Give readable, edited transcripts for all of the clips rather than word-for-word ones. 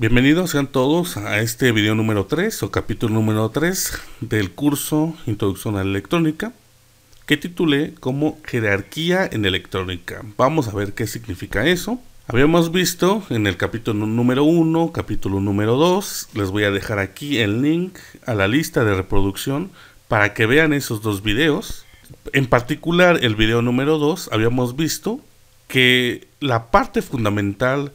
Bienvenidos sean todos a este video número 3 o capítulo número 3 del curso Introducción a la Electrónica, que titulé como Jerarquía en Electrónica. Vamos a ver qué significa eso. Habíamos visto en el capítulo número 1, capítulo número 2, les voy a dejar aquí el link a la lista de reproducción para que vean esos dos videos. En particular el video número 2 habíamos visto que la parte fundamental,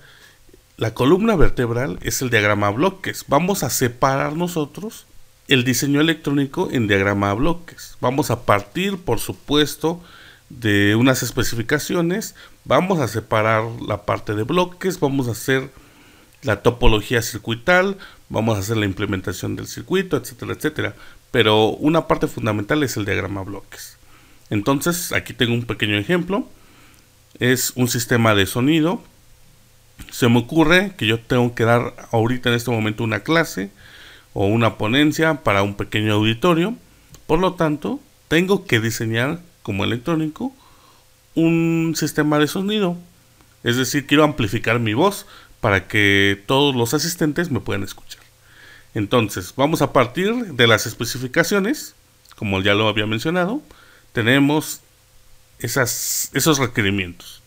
la columna vertebral, es el diagrama a bloques. Vamos a separar nosotros el diseño electrónico en diagrama a bloques. Vamos a partir, por supuesto, de unas especificaciones. Vamos a separar la parte de bloques. Vamos a hacer la topología circuital. Vamos a hacer la implementación del circuito, etcétera, etcétera. Pero una parte fundamental es el diagrama a bloques. Entonces, aquí tengo un pequeño ejemplo. Es un sistema de sonido. Se me ocurre que yo tengo que dar ahorita en este momento una clase o una ponencia para un pequeño auditorio. Por lo tanto, tengo que diseñar como electrónico un sistema de sonido. Es decir, quiero amplificar mi voz para que todos los asistentes me puedan escuchar. Entonces, vamos a partir de las especificaciones. Como ya lo había mencionado, tenemos esos requerimientos.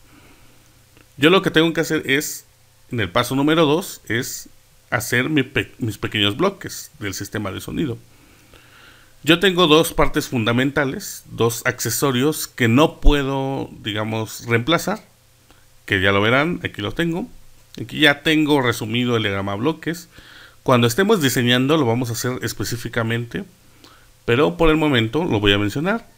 Yo lo que tengo que hacer es, en el paso número 2, es hacer mis pequeños bloques del sistema de sonido. Yo tengo dos partes fundamentales, dos accesorios que no puedo, digamos, reemplazar, que ya lo verán, aquí lo tengo. Aquí ya tengo resumido el diagrama a bloques. Cuando estemos diseñando lo vamos a hacer específicamente, pero por el momento lo voy a mencionar.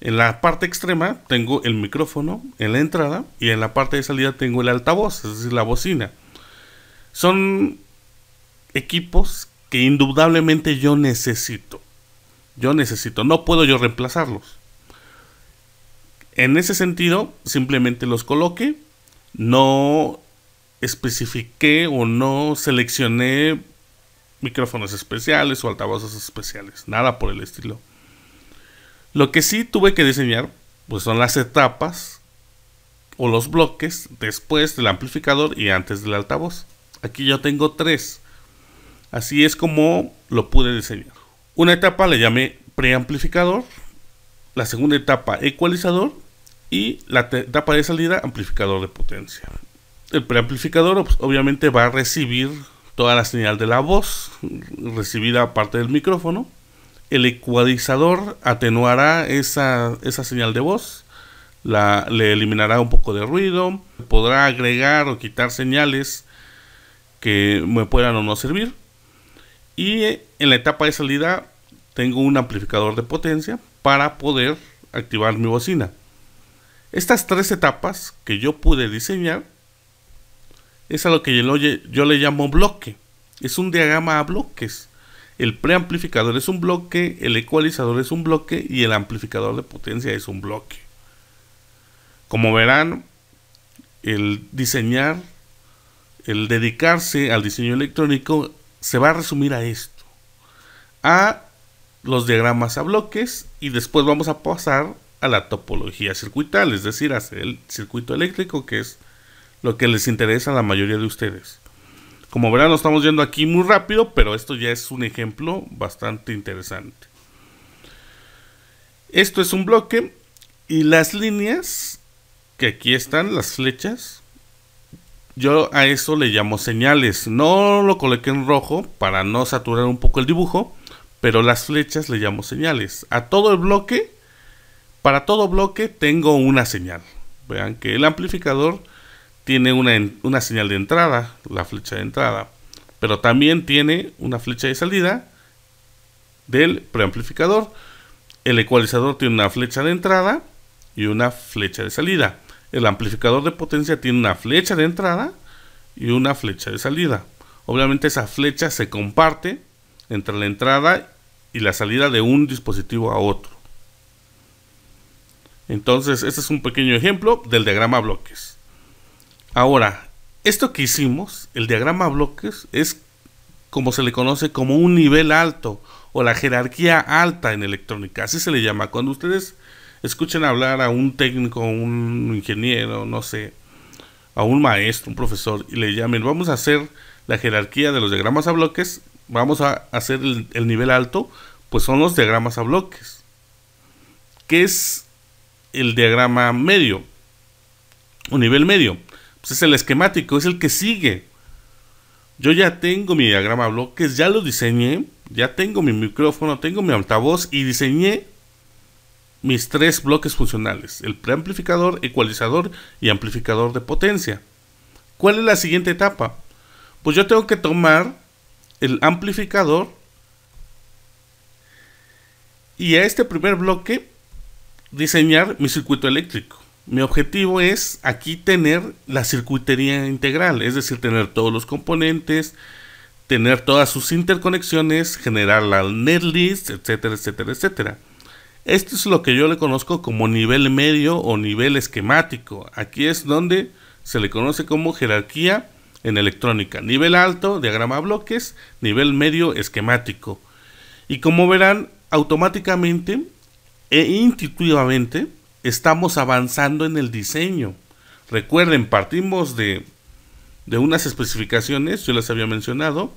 En la parte extrema tengo el micrófono en la entrada y en la parte de salida tengo el altavoz, es decir, la bocina. Son equipos que indudablemente yo necesito. No puedo yo reemplazarlos. En ese sentido, simplemente los coloqué, no especifiqué o no seleccioné micrófonos especiales o altavoces especiales, nada por el estilo. Lo que sí tuve que diseñar, pues son las etapas o los bloques después del amplificador y antes del altavoz. Aquí yo tengo 3. Así es como lo pude diseñar. Una etapa le llamé preamplificador, la segunda etapa ecualizador y la etapa de salida amplificador de potencia. El preamplificador obviamente va a recibir toda la señal de la voz recibida aparte del micrófono. El ecualizador atenuará esa señal de voz, le eliminará un poco de ruido, podrá agregar o quitar señales que me puedan o no servir. Y en la etapa de salida tengo un amplificador de potencia para poder activar mi bocina. Estas 3 etapas que yo pude diseñar es a lo que yo le llamo bloque. Es un diagrama a bloques. El preamplificador es un bloque, el ecualizador es un bloque y el amplificador de potencia es un bloque. Como verán, el diseñar, el dedicarse al diseño electrónico se va a resumir a esto, a los diagramas a bloques, y después vamos a pasar a la topología circuital, es decir, hacer el circuito eléctrico, que es lo que les interesa a la mayoría de ustedes. Como verán, lo estamos yendo aquí muy rápido, pero esto ya es un ejemplo bastante interesante. Esto es un bloque y las líneas, que aquí están, las flechas, yo a eso le llamo señales. No lo coloqué en rojo para no saturar un poco el dibujo, pero las flechas le llamo señales. A todo el bloque, para todo bloque tengo una señal. Vean que el amplificador tiene una señal de entrada, la flecha de entrada, pero también tiene una flecha de salida del preamplificador. El ecualizador tiene una flecha de entrada y una flecha de salida. El amplificador de potencia tiene una flecha de entrada y una flecha de salida. Obviamente esa flecha se comparte entre la entrada y la salida de un dispositivo a otro. Entonces, este es un pequeño ejemplo del diagrama a bloques. Ahora, esto que hicimos, el diagrama a bloques, es como se le conoce como un nivel alto o la jerarquía alta en electrónica, así se le llama. Cuando ustedes escuchen hablar a un técnico, a un ingeniero, no sé, a un maestro, un profesor, y le llamen, vamos a hacer la jerarquía de los diagramas a bloques, vamos a hacer el nivel alto, pues son los diagramas a bloques. ¿Qué es el diagrama medio o nivel medio? Pues es el esquemático, es el que sigue. Yo ya tengo mi diagrama a bloques, ya lo diseñé, ya tengo mi micrófono, tengo mi altavoz y diseñé mis 3 bloques funcionales: el preamplificador, ecualizador y amplificador de potencia. ¿Cuál es la siguiente etapa? Pues yo tengo que tomar el amplificador y a este primer bloque diseñar mi circuito eléctrico. Mi objetivo es aquí tener la circuitería integral, es decir, tener todos los componentes, tener todas sus interconexiones, generar la netlist, etcétera, etcétera, etcétera. Esto es lo que yo le conozco como nivel medio o nivel esquemático. Aquí es donde se le conoce como jerarquía en electrónica. Nivel alto, diagrama a bloques; nivel medio, esquemático. Y como verán, automáticamente e intuitivamente estamos avanzando en el diseño. Recuerden, partimos de unas especificaciones. Yo les había mencionado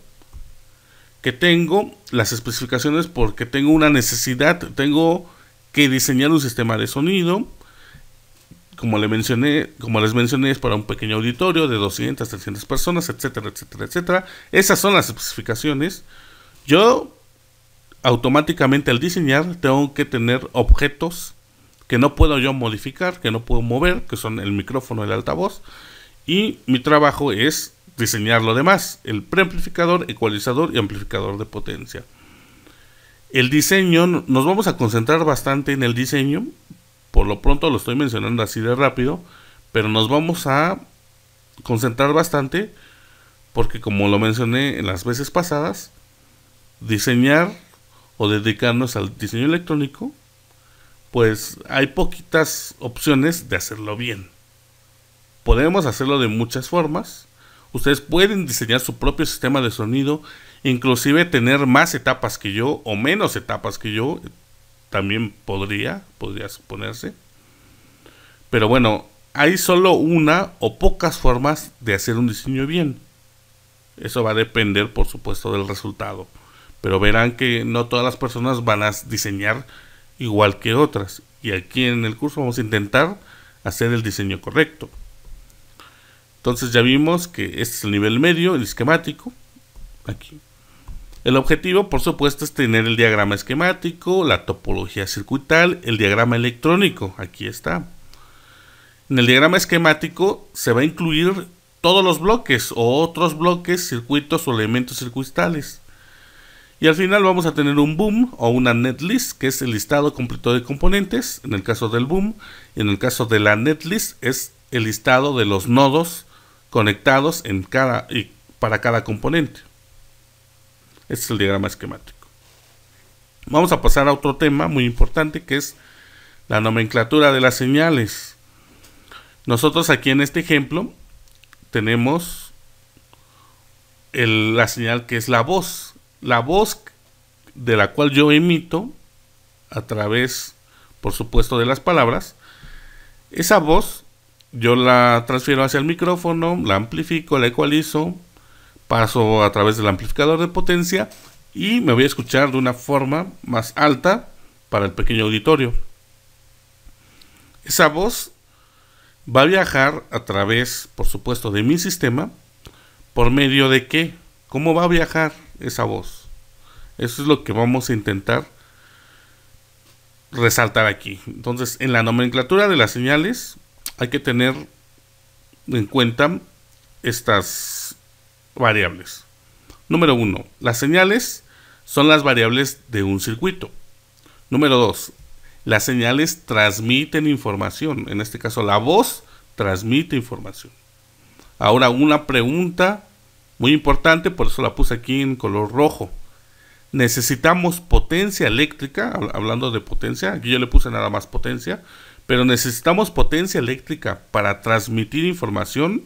que tengo las especificaciones porque tengo una necesidad. Tengo que diseñar un sistema de sonido. Como les mencioné, es para un pequeño auditorio de 200, 300 personas, etcétera, etcétera, etcétera. Esas son las especificaciones. Yo automáticamente al diseñar tengo que tener objetos que no puedo yo modificar, que no puedo mover, que son el micrófono y el altavoz, y mi trabajo es diseñar lo demás: el preamplificador, ecualizador y amplificador de potencia. El diseño, nos vamos a concentrar bastante en el diseño. Por lo pronto lo estoy mencionando así de rápido, pero nos vamos a concentrar bastante porque, como lo mencioné en las veces pasadas, diseñar o dedicarnos al diseño electrónico, pues hay poquitas opciones de hacerlo bien. Podemos hacerlo de muchas formas. Ustedes pueden diseñar su propio sistema de sonido, inclusive tener más etapas que yo o menos etapas que yo. También podría suponerse. Pero bueno, hay solo una o pocas formas de hacer un diseño bien. Eso va a depender, por supuesto, del resultado. Pero verán que no todas las personas van a diseñar igual que otras. Y aquí en el curso vamos a intentar hacer el diseño correcto. Entonces ya vimos que este es el nivel medio, el esquemático. Aquí. El objetivo, por supuesto, es tener el diagrama esquemático, la topología circuital, el diagrama electrónico. Aquí está. En el diagrama esquemático se va a incluir todos los bloques o otros bloques, circuitos o elementos circuitales. Y al final vamos a tener un boom o una netlist, que es el listado completo de componentes. En el caso del boom, y en el caso de la netlist es el listado de los nodos conectados para cada componente. Este es el diagrama esquemático. Vamos a pasar a otro tema muy importante, que es la nomenclatura de las señales. Nosotros aquí en este ejemplo tenemos la señal que es la voz. La voz de la cual yo emito a través, por supuesto, de las palabras. Esa voz yo la transfiero hacia el micrófono, la amplifico, la ecualizo, paso a través del amplificador de potencia y me voy a escuchar de una forma más alta para el pequeño auditorio. Esa voz va a viajar a través, por supuesto, de mi sistema. ¿Por medio de qué? ¿Cómo va a viajar esa voz? Eso es lo que vamos a intentar resaltar aquí. Entonces, en la nomenclatura de las señales hay que tener en cuenta estas variables. Número 1. Las señales son las variables de un circuito. Número 2. Las señales transmiten información. En este caso, la voz transmite información. Ahora, una pregunta muy importante, por eso la puse aquí en color rojo. Necesitamos potencia eléctrica. Hablando de potencia, aquí yo le puse nada más potencia, pero necesitamos potencia eléctrica para transmitir información.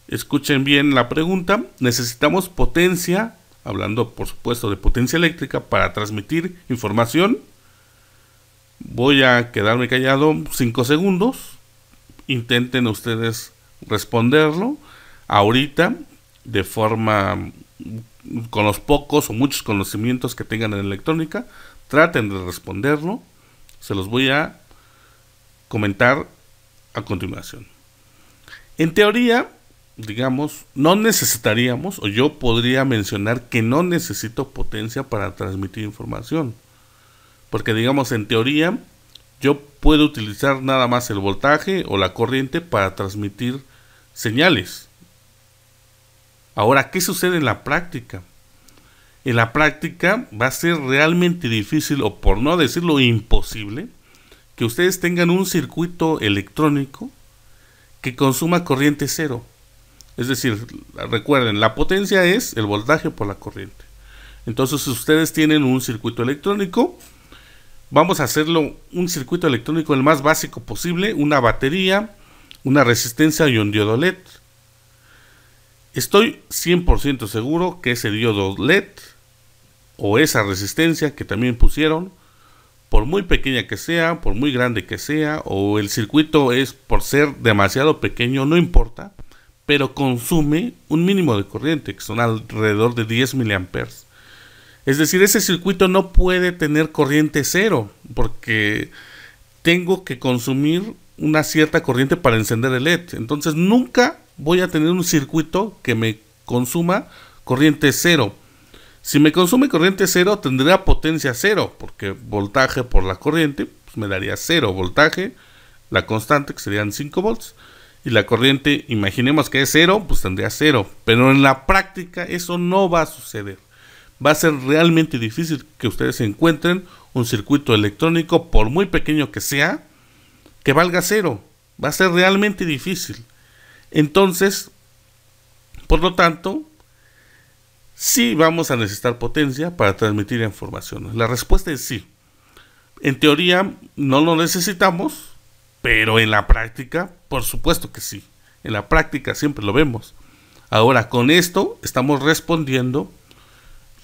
Escuchen bien la pregunta. Necesitamos potencia, hablando por supuesto de potencia eléctrica, para transmitir información. Voy a quedarme callado 5 segundos. Intenten ustedes responderlo ahorita de forma, con los pocos o muchos conocimientos que tengan en electrónica, traten de responderlo. Se los voy a comentar a continuación. En teoría, digamos, no necesitaríamos, o yo podría mencionar que no necesito potencia para transmitir información. Porque digamos, en teoría, yo puedo utilizar nada más el voltaje o la corriente para transmitir señales. Ahora, ¿qué sucede en la práctica? En la práctica va a ser realmente difícil, o por no decirlo imposible, que ustedes tengan un circuito electrónico que consuma corriente cero. Es decir, recuerden, la potencia es el voltaje por la corriente. Entonces, si ustedes tienen un circuito electrónico, vamos a hacerlo un circuito electrónico el más básico posible, una batería, una resistencia y un diodo LED. Estoy 100% seguro que ese diodo LED o esa resistencia que también pusieron, por muy pequeña que sea, por muy grande que sea, o el circuito es por ser demasiado pequeño, no importa, pero consume un mínimo de corriente, que son alrededor de 10 miliamperes. Es decir, ese circuito no puede tener corriente cero, porque tengo que consumir una cierta corriente para encender el LED. Entonces nunca voy a tener un circuito que me consuma corriente cero. Si me consume corriente cero, tendría potencia cero, porque voltaje por la corriente pues me daría cero voltaje, la constante que serían 5 volts, y la corriente, imaginemos que es cero, pues tendría cero. Pero en la práctica eso no va a suceder. Va a ser realmente difícil que ustedes encuentren un circuito electrónico, por muy pequeño que sea, que valga cero. Va a ser realmente difícil. Entonces, por lo tanto, sí vamos a necesitar potencia para transmitir información. La respuesta es sí. En teoría no lo necesitamos, pero en la práctica, por supuesto que sí. En la práctica siempre lo vemos. Ahora, con esto estamos respondiendo.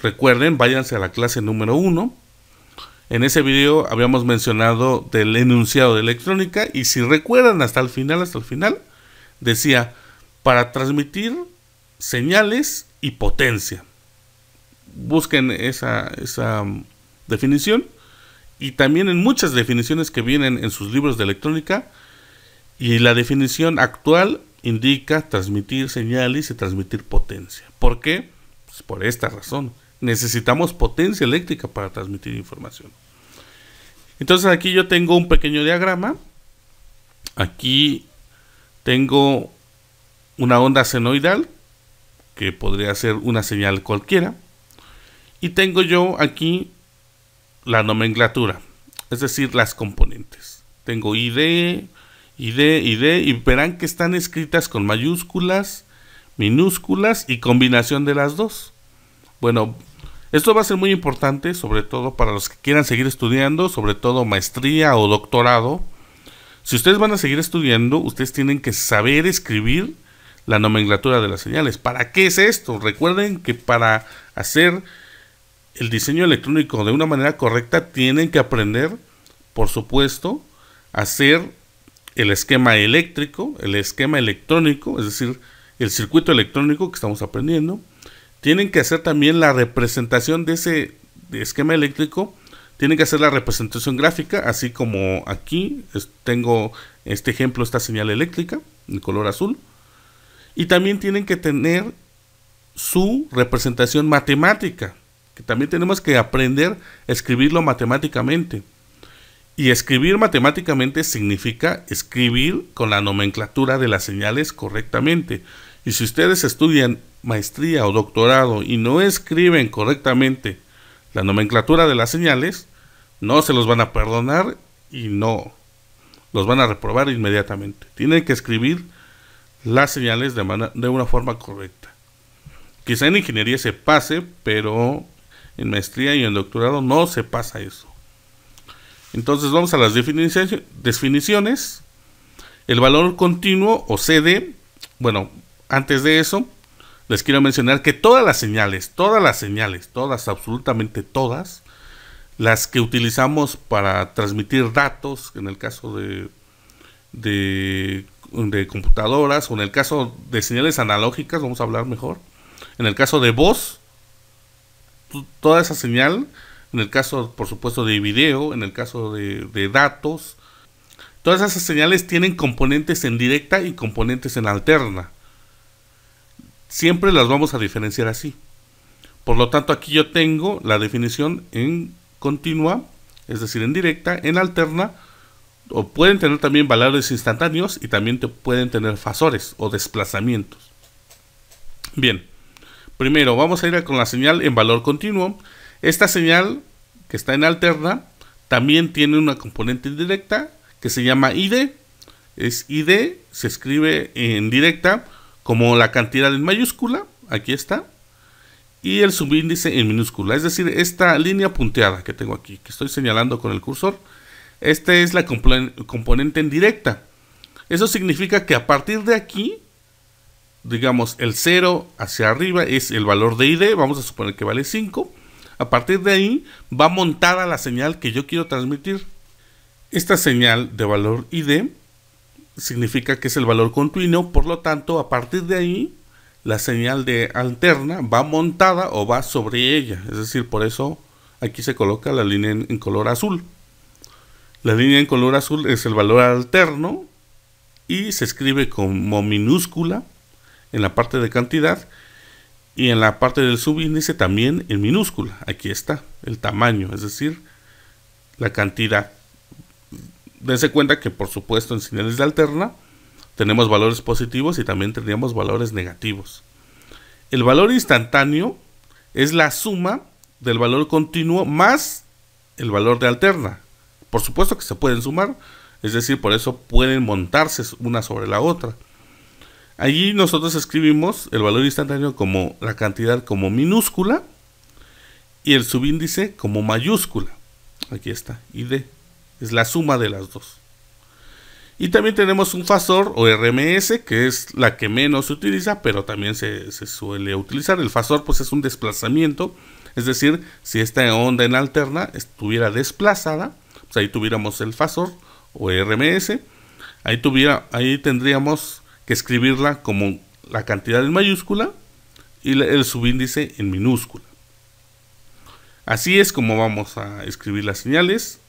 Recuerden, váyanse a la clase número 1. En ese video habíamos mencionado del enunciado de electrónica, y si recuerdan hasta el final, decía, para transmitir señales y potencia. Busquen esa definición, y también en muchas definiciones que vienen en sus libros de electrónica, y la definición actual indica transmitir señales y transmitir potencia. ¿Por qué? Pues por esta razón. Necesitamos potencia eléctrica para transmitir información. Entonces aquí yo tengo un pequeño diagrama. Aquí tengo una onda senoidal, que podría ser una señal cualquiera. Y tengo yo aquí la nomenclatura, es decir, las componentes. Tengo ID, y verán que están escritas con mayúsculas, minúsculas y combinación de las dos. Bueno, esto va a ser muy importante, sobre todo para los que quieran seguir estudiando, sobre todo maestría o doctorado. Si ustedes van a seguir estudiando, ustedes tienen que saber escribir la nomenclatura de las señales. ¿Para qué es esto? Recuerden que para hacer el diseño electrónico de una manera correcta, tienen que aprender, por supuesto, a hacer el esquema eléctrico, el esquema electrónico, es decir, el circuito electrónico que estamos aprendiendo. Tienen que hacer también la representación de ese esquema eléctrico. Tienen que hacer la representación gráfica, así como aquí tengo este ejemplo, esta señal eléctrica, en color azul. Y también tienen que tener su representación matemática, que también tenemos que aprender a escribirlo matemáticamente. Y escribir matemáticamente significa escribir con la nomenclatura de las señales correctamente. Y si ustedes estudian maestría o doctorado y no escriben correctamente la nomenclatura de las señales, no se los van a perdonar y no los van a reprobar inmediatamente. Tienen que escribir las señales de una forma correcta. Quizá en ingeniería se pase, pero en maestría y en doctorado no se pasa eso. Entonces vamos a las definiciones. El valor continuo o CD. Bueno, antes de eso les quiero mencionar que todas las señales, absolutamente todas, las que utilizamos para transmitir datos, en el caso de de computadoras, o en el caso de señales analógicas, vamos a hablar mejor. En el caso de voz, toda esa señal, en el caso, por supuesto, de video, en el caso de datos, todas esas señales tienen componentes en directa y componentes en alterna. Siempre las vamos a diferenciar así. Por lo tanto, aquí yo tengo la definición en continua, es decir, en directa, en alterna, o pueden tener también valores instantáneos y también pueden tener fasores o desplazamientos. Bien, primero vamos a ir con la señal en valor continuo. Esta señal que está en alterna también tiene una componente indirecta que se llama ID. Es ID, se escribe en directa como la cantidad en mayúscula, aquí está, y el subíndice en minúscula, es decir, esta línea punteada que tengo aquí, que estoy señalando con el cursor, esta es la componente en directa. Eso significa que a partir de aquí, digamos, el 0 hacia arriba es el valor de ID, vamos a suponer que vale 5, a partir de ahí va montada la señal que yo quiero transmitir. Esta señal de valor ID significa que es el valor continuo, por lo tanto, a partir de ahí, la señal de alterna va montada o va sobre ella. Es decir, por eso aquí se coloca la línea en color azul. La línea en color azul es el valor alterno y se escribe como minúscula en la parte de cantidad y en la parte del subíndice también en minúscula. Aquí está el tamaño, es decir, la cantidad. Dense cuenta que, por supuesto, en señales de alterna tenemos valores positivos y también tendríamos valores negativos. El valor instantáneo es la suma del valor continuo más el valor de alterna. Por supuesto que se pueden sumar, es decir, por eso pueden montarse una sobre la otra. Allí nosotros escribimos el valor instantáneo como la cantidad como minúscula y el subíndice como mayúscula. Aquí está, ID. Es la suma de las dos. Y también tenemos un fasor o RMS, que es la que menos se utiliza, pero también se suele utilizar. El fasor pues es un desplazamiento, es decir, si esta onda en alterna estuviera desplazada, pues ahí tuviéramos el fasor o RMS, ahí tendríamos que escribirla como la cantidad en mayúscula y el subíndice en minúscula. Así es como vamos a escribir las señales,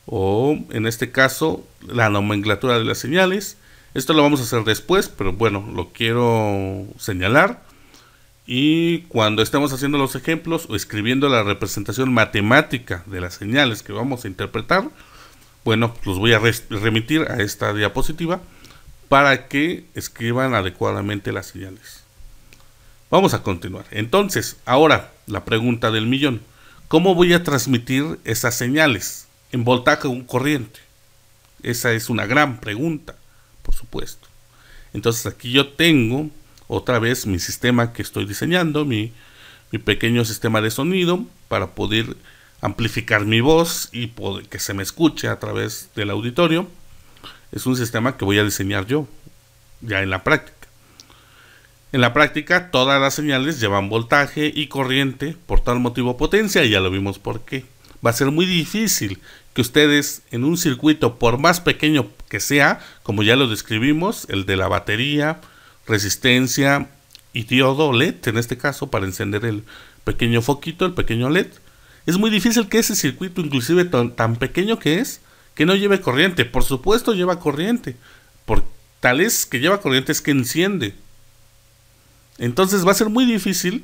o en este caso la nomenclatura de las señales. Esto lo vamos a hacer después, pero bueno, lo quiero señalar. Y cuando estemos haciendo los ejemplos o escribiendo la representación matemática de las señales que vamos a interpretar, bueno, los voy a remitir a esta diapositiva para que escriban adecuadamente las señales. Vamos a continuar. Entonces, ahora la pregunta del millón: ¿cómo voy a transmitir esas señales en voltaje o corriente? Esa es una gran pregunta, por supuesto. Entonces aquí yo tengo otra vez mi sistema que estoy diseñando, mi pequeño sistema de sonido para poder amplificar mi voz y poder que se me escuche a través del auditorio. Es un sistema que voy a diseñar yo ya en la práctica. En la práctica todas las señales llevan voltaje y corriente, por tal motivo potencia, y ya lo vimos por qué. Va a ser muy difícil que ustedes en un circuito, por más pequeño que sea, como ya lo describimos, el de la batería, resistencia y diodo LED, en este caso para encender el pequeño foquito, el pequeño LED, es muy difícil que ese circuito, inclusive tan pequeño que es, que no lleve corriente. Por supuesto lleva corriente, por tal es que lleva corriente es que enciende. Entonces va a ser muy difícil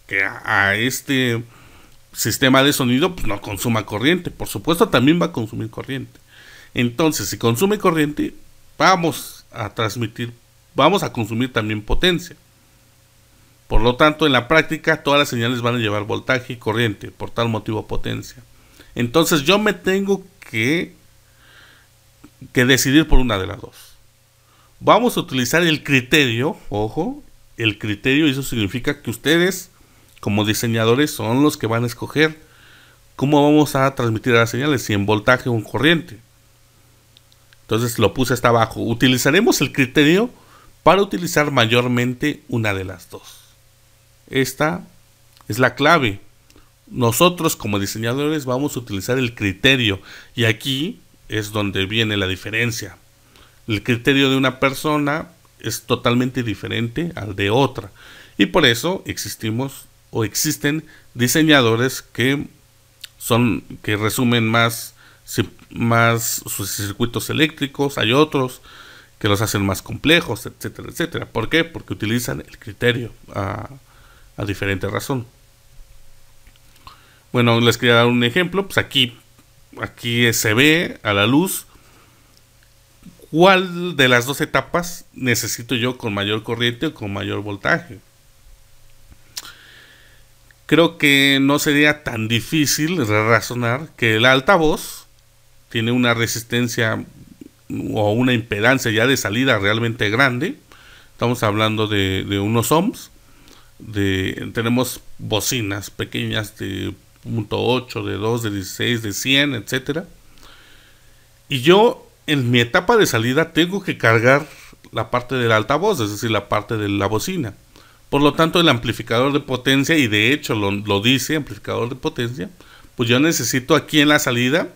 que a este sistema de sonido pues no consuma corriente. Por supuesto también va a consumir corriente. Entonces si consume corriente, vamos a consumir también potencia. Por lo tanto, en la práctica todas las señales van a llevar voltaje y corriente, por tal motivo potencia. Entonces yo me tengo que decidir por una de las dos. Vamos a utilizar el criterio, ojo, el criterio, y eso significa que ustedes como diseñadores son los que van a escoger cómo vamos a transmitir las señales, si en voltaje o en corriente. Entonces lo puse hasta abajo. Utilizaremos el criterio para utilizar mayormente una de las dos. Esta es la clave. Nosotros como diseñadores vamos a utilizar el criterio, y aquí es donde viene la diferencia. El criterio de una persona es totalmente diferente al de otra. Y por eso existen diseñadores que resumen más sus circuitos eléctricos. Hay otros que los hacen más complejos, etcétera, etcétera. ¿Por qué? Porque utilizan el criterio a diferente razón. Bueno, les quería dar un ejemplo. Pues aquí se ve a la luz cuál de las dos etapas necesito yo con mayor corriente o con mayor voltaje. Creo que no sería tan difícil razonar que el altavoz tiene una resistencia o una impedancia ya de salida realmente grande. Estamos hablando de unos ohms. Tenemos bocinas pequeñas de 0.8, de 2, de 16, de 100, etcétera. Y yo en mi etapa de salida tengo que cargar la parte del altavoz, es decir, la parte de la bocina. Por lo tanto, el amplificador de potencia, y de hecho lo dice, amplificador de potencia, pues yo necesito aquí en la salida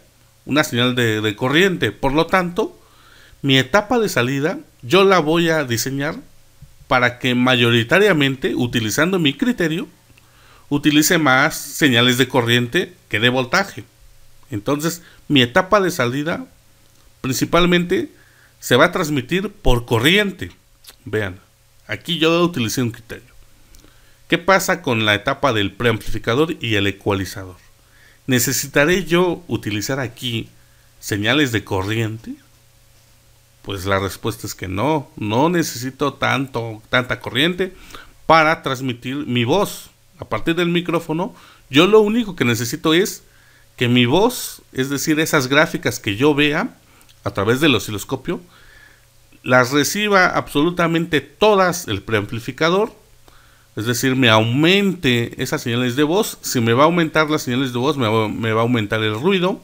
una señal de corriente. Por lo tanto, mi etapa de salida yo la voy a diseñar para que mayoritariamente, utilizando mi criterio, utilice más señales de corriente que de voltaje. Entonces, mi etapa de salida principalmente se va a transmitir por corriente. Vean, aquí yo utilicé un criterio. ¿Qué pasa con la etapa del preamplificador y el ecualizador? ¿Necesitaré yo utilizar aquí señales de corriente? Pues la respuesta es que no necesito tanta corriente para transmitir mi voz. A partir del micrófono, yo lo único que necesito es que mi voz, es decir, esas gráficas que yo vea a través del osciloscopio, las reciba absolutamente todas el preamplificador, es decir, me aumente esas señales de voz. Si me va a aumentar las señales de voz, me va a aumentar el ruido.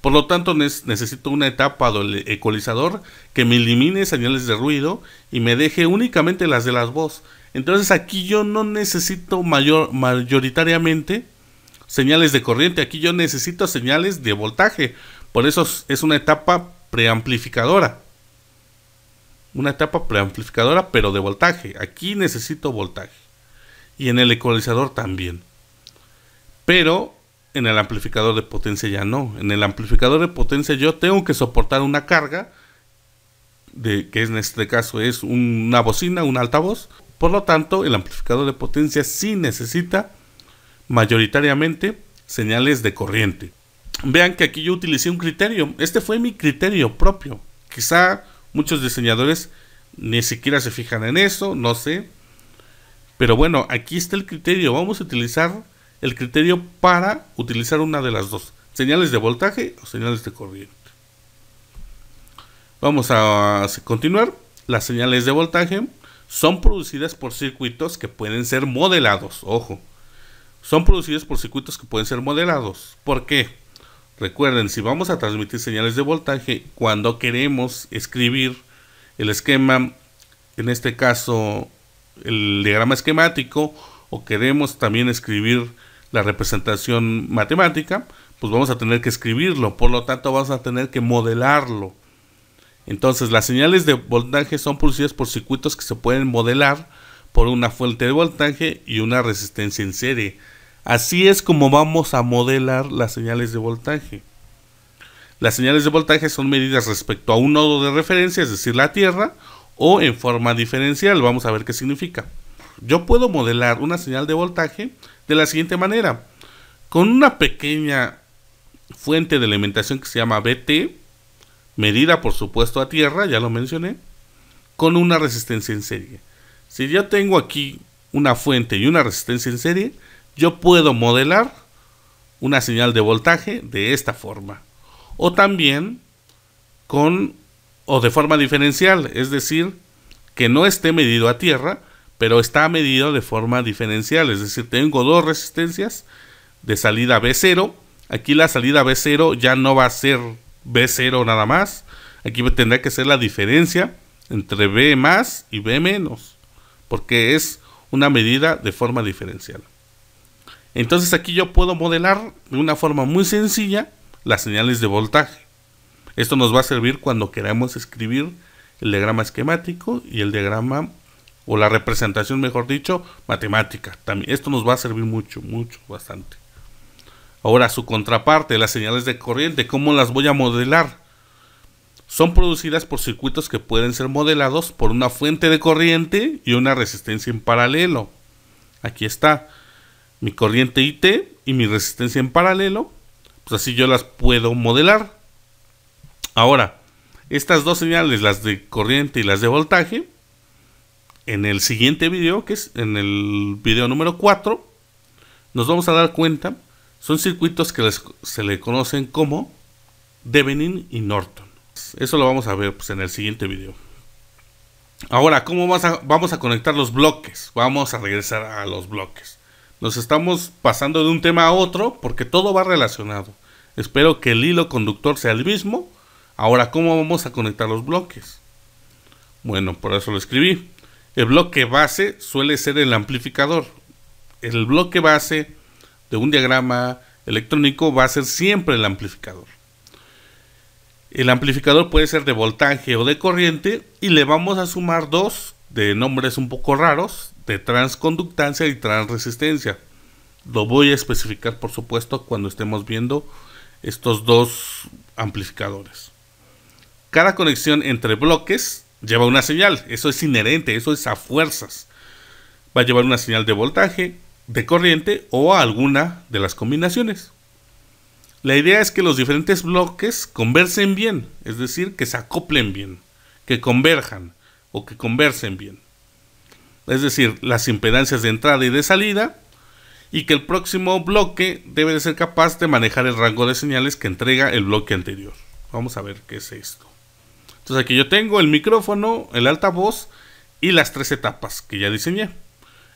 Por lo tanto, necesito una etapa del ecualizador que me elimine señales de ruido y me deje únicamente las de las voz. Entonces aquí yo no necesito mayoritariamente señales de corriente, aquí yo necesito señales de voltaje. Por eso es una etapa preamplificadora. Una etapa preamplificadora, pero de voltaje. Aquí necesito voltaje. Y en el ecualizador también. Pero en el amplificador de potencia ya no. En el amplificador de potencia yo tengo que soportar una carga, que en este caso es una bocina, un altavoz. Por lo tanto, el amplificador de potencia sí necesita mayoritariamente señales de corriente. Vean que aquí yo utilicé un criterio. Este fue mi criterio propio. Quizá muchos diseñadores ni siquiera se fijan en eso, no sé. Pero bueno, aquí está el criterio. Vamos a utilizar el criterio para utilizar una de las dos: señales de voltaje o señales de corriente. Vamos a continuar. Las señales de voltaje son producidas por circuitos que pueden ser modelados. Ojo, son producidas por circuitos que pueden ser modelados. ¿Por qué? Recuerden, si vamos a transmitir señales de voltaje, cuando queremos escribir el esquema, en este caso el diagrama esquemático, o queremos también escribir la representación matemática, pues vamos a tener que escribirlo. Por lo tanto, vamos a tener que modelarlo. Entonces, las señales de voltaje son producidas por circuitos que se pueden modelar por una fuente de voltaje y una resistencia en serie. Así es como vamos a modelar las señales de voltaje. Las señales de voltaje son medidas respecto a un nodo de referencia, es decir, la Tierra, o en forma diferencial. Vamos a ver qué significa. Yo puedo modelar una señal de voltaje de la siguiente manera. Con una pequeña fuente de alimentación que se llama VT, medida por supuesto a tierra, ya lo mencioné, con una resistencia en serie. Si yo tengo aquí una fuente y una resistencia en serie, yo puedo modelar una señal de voltaje de esta forma. O también de forma diferencial, es decir, que no esté medido a tierra, pero está medido de forma diferencial. Es decir, tengo dos resistencias de salida B0. Aquí la salida B0 ya no va a ser B0 nada más. Aquí tendrá que ser la diferencia entre B más y B menos, porque es una medida de forma diferencial. Entonces aquí yo puedo modelar de una forma muy sencilla las señales de voltaje. Esto nos va a servir cuando queramos escribir el diagrama esquemático y el diagrama, o la representación, mejor dicho, matemática. También esto nos va a servir mucho, bastante. Ahora, su contraparte, las señales de corriente, ¿cómo las voy a modelar? Son producidas por circuitos que pueden ser modelados por una fuente de corriente y una resistencia en paralelo. Aquí está mi corriente IT y mi resistencia en paralelo. Pues así yo las puedo modelar. Ahora, estas dos señales, las de corriente y las de voltaje, en el siguiente video, que es en el video número 4, nos vamos a dar cuenta, son circuitos que se le conocen como Thevenin y Norton. Eso lo vamos a ver pues, en el siguiente video. Ahora, ¿cómo vamos a conectar los bloques? Vamos a regresar a los bloques. Nos estamos pasando de un tema a otro porque todo va relacionado. Espero que el hilo conductor sea el mismo. Ahora, ¿cómo vamos a conectar los bloques? Bueno, por eso lo escribí. El bloque base suele ser el amplificador. El bloque base de un diagrama electrónico va a ser siempre el amplificador. El amplificador puede ser de voltaje o de corriente y le vamos a sumar dos de nombres un poco raros, de transconductancia y transresistencia. Lo voy a especificar, por supuesto, cuando estemos viendo estos dos amplificadores. Cada conexión entre bloques lleva una señal, eso es inherente, eso es a fuerzas. Va a llevar una señal de voltaje, de corriente o alguna de las combinaciones. La idea es que los diferentes bloques conversen bien, es decir, que se acoplen bien, que converjan o que conversen bien. Es decir, las impedancias de entrada y de salida, y que el próximo bloque debe de ser capaz de manejar el rango de señales que entrega el bloque anterior. Vamos a ver qué es esto. Entonces aquí yo tengo el micrófono, el altavoz y las tres etapas que ya diseñé.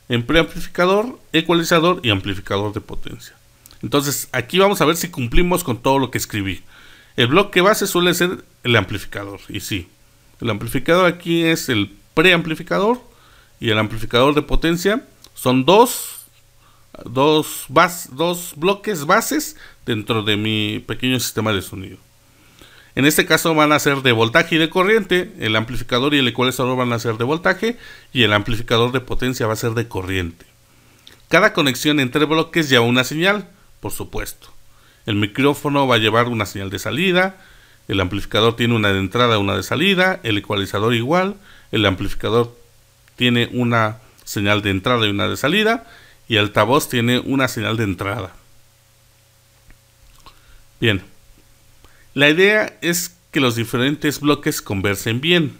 En preamplificador, ecualizador y amplificador de potencia. Entonces aquí vamos a ver si cumplimos con todo lo que escribí. El bloque base suele ser el amplificador. Y sí, el amplificador aquí es el preamplificador y el amplificador de potencia. Son dos bloques bases dentro de mi pequeño sistema de sonido. En este caso van a ser de voltaje y de corriente. El amplificador y el ecualizador van a ser de voltaje y el amplificador de potencia va a ser de corriente. Cada conexión entre bloques lleva una señal, por supuesto. El micrófono va a llevar una señal de salida, el amplificador tiene una de entrada y una de salida, el ecualizador igual, el amplificador tiene una señal de entrada y una de salida, y el altavoz tiene una señal de entrada. Bien, la idea es que los diferentes bloques conversen bien,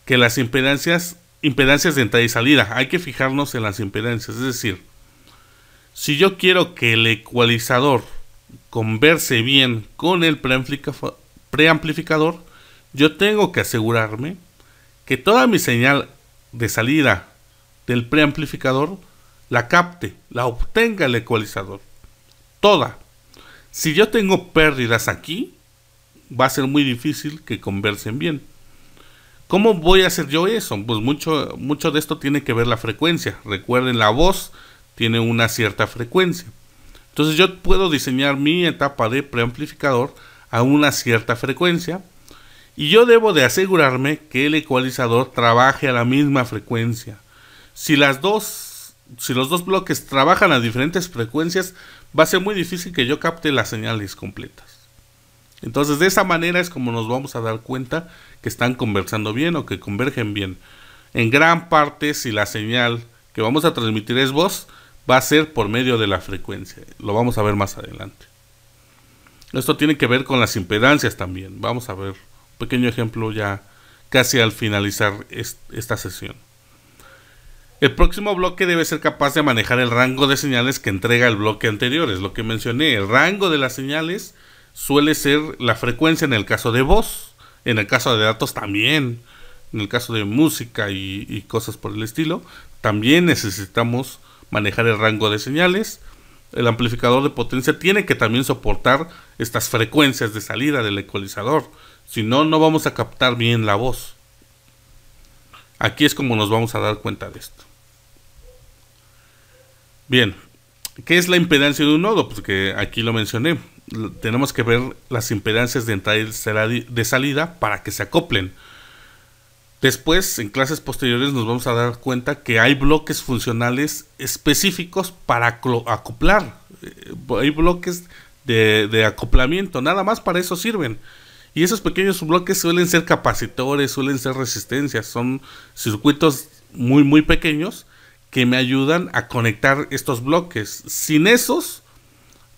que las impedancias de entrada y salida, hay que fijarnos en las impedancias, es decir, si yo quiero que el ecualizador converse bien con el preamplificador, yo tengo que asegurarme que toda mi señal de salida del preamplificador la capte, la obtenga el ecualizador. Toda. Si yo tengo pérdidas aquí, va a ser muy difícil que conversen bien. ¿Cómo voy a hacer yo eso? Pues mucho de esto tiene que ver la frecuencia. Recuerden, la voz tiene una cierta frecuencia. Entonces yo puedo diseñar mi etapa de preamplificador a una cierta frecuencia y yo debo de asegurarme que el ecualizador trabaje a la misma frecuencia. Si los dos bloques trabajan a diferentes frecuencias, va a ser muy difícil que yo capte las señales completas. Entonces de esa manera es como nos vamos a dar cuenta que están conversando bien o que convergen bien. En gran parte, si la señal que vamos a transmitir es voz, va a ser por medio de la frecuencia. Lo vamos a ver más adelante. Esto tiene que ver con las impedancias también. Vamos a ver un pequeño ejemplo ya casi al finalizar esta sesión. El próximo bloque debe ser capaz de manejar el rango de señales que entrega el bloque anterior. Es lo que mencioné. El rango de las señales suele ser la frecuencia en el caso de voz. En el caso de datos también. En el caso de música y cosas por el estilo. También necesitamos manejar el rango de señales. El amplificador de potencia tiene que también soportar estas frecuencias de salida del ecualizador. Si no, no vamos a captar bien la voz. Aquí es como nos vamos a dar cuenta de esto. Bien, ¿qué es la impedancia de un nodo? Pues que aquí lo mencioné. Tenemos que ver las impedancias de entrada y de salida para que se acoplen. Después, en clases posteriores, nos vamos a dar cuenta que hay bloques funcionales específicos para acoplar. Hay bloques de acoplamiento, nada más para eso sirven. Y esos pequeños bloques suelen ser capacitores, suelen ser resistencias, son circuitos muy pequeños que me ayudan a conectar estos bloques. Sin esos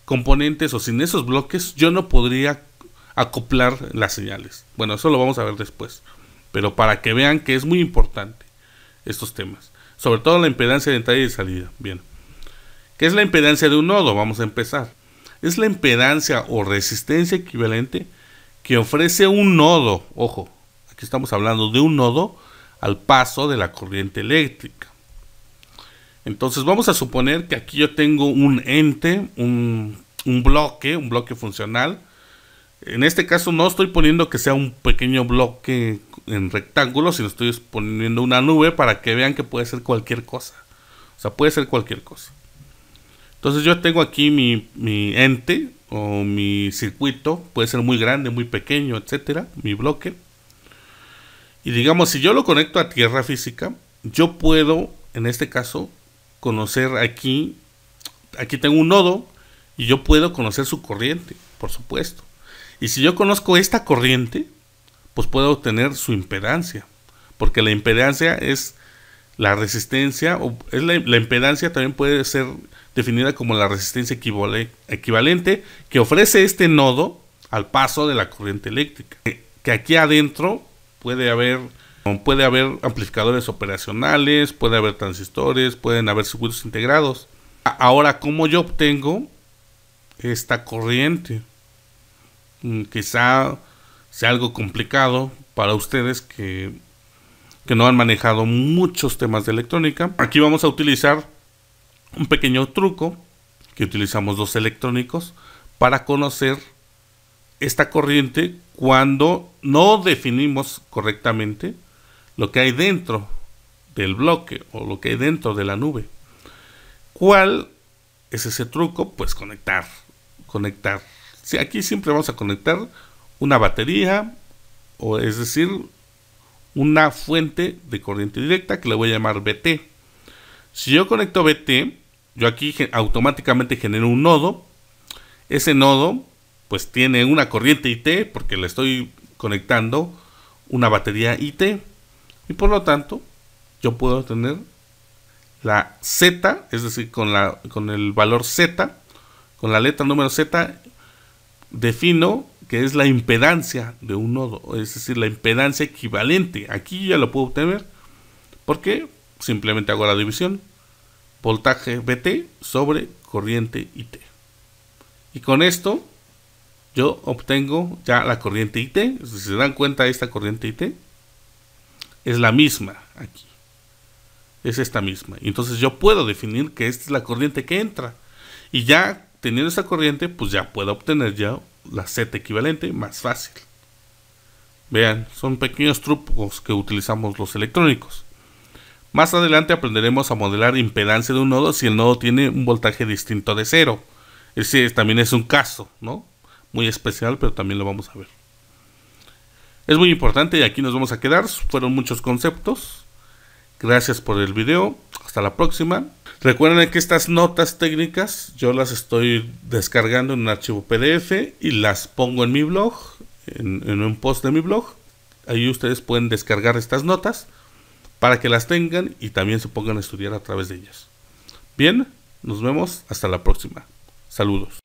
componentes o sin esos bloques, yo no podría acoplar las señales. Bueno, eso lo vamos a ver después, pero para que vean que es muy importante estos temas, sobre todo la impedancia de entrada y de salida. Bien, ¿qué es la impedancia de un nodo? Vamos a empezar. Es la impedancia o resistencia equivalente que ofrece un nodo, ojo, aquí estamos hablando de un nodo, al paso de la corriente eléctrica. Entonces vamos a suponer que aquí yo tengo un ente, un bloque funcional. En este caso no estoy poniendo que sea un pequeño bloque en rectángulo, sino estoy poniendo una nube para que vean que puede ser cualquier cosa. O sea, puede ser cualquier cosa. Entonces yo tengo aquí mi ente o mi circuito, puede ser muy grande, muy pequeño, etcétera, mi bloque. Y digamos, si yo lo conecto a tierra física, yo puedo, en este caso, conocer aquí tengo un nodo y yo puedo conocer su corriente, por supuesto. Y si yo conozco esta corriente, pues puedo obtener su impedancia, porque la impedancia es la resistencia, o es la impedancia también puede ser definida como la resistencia equivalente que ofrece este nodo al paso de la corriente eléctrica. Que aquí adentro puede haber amplificadores operacionales, puede haber transistores, pueden haber circuitos integrados. Ahora, ¿cómo yo obtengo esta corriente? Quizá sea algo complicado para ustedes que no han manejado muchos temas de electrónica. Aquí vamos a utilizar un pequeño truco que utilizamos los electrónicos para conocer esta corriente cuando no definimos correctamente lo que hay dentro del bloque o lo que hay dentro de la nube. ¿Cuál es ese truco? Pues conectar. Sí, aquí siempre vamos a conectar una batería, o es decir, una fuente de corriente directa que le voy a llamar VT. Si yo conecto VT, yo aquí automáticamente genero un nodo. Ese nodo pues tiene una corriente IT porque le estoy conectando una batería IT. Y por lo tanto, yo puedo tener la Z, es decir, con el valor Z, con la letra número Z, defino que es la impedancia de un nodo, es decir, la impedancia equivalente. Aquí ya lo puedo obtener porque simplemente hago la división. Voltaje VT sobre corriente IT. Y con esto yo obtengo ya la corriente IT. Si se dan cuenta, esta corriente IT es la misma aquí. Es esta misma. Y entonces yo puedo definir que esta es la corriente que entra. Y ya teniendo esta corriente, pues ya puedo obtener ya la Z equivalente más fácil. Vean, son pequeños trucos que utilizamos los electrónicos. Más adelante aprenderemos a modelar impedancia de un nodo si el nodo tiene un voltaje distinto de cero. Ese también es un caso, ¿no? Muy especial, pero también lo vamos a ver. Es muy importante y aquí nos vamos a quedar. Fueron muchos conceptos. Gracias por el video. Hasta la próxima. Recuerden que estas notas técnicas yo las estoy descargando en un archivo PDF y las pongo en mi blog, en un post de mi blog. Ahí ustedes pueden descargar estas notas para que las tengan y también se pongan a estudiar a través de ellas. Bien, nos vemos hasta la próxima. Saludos.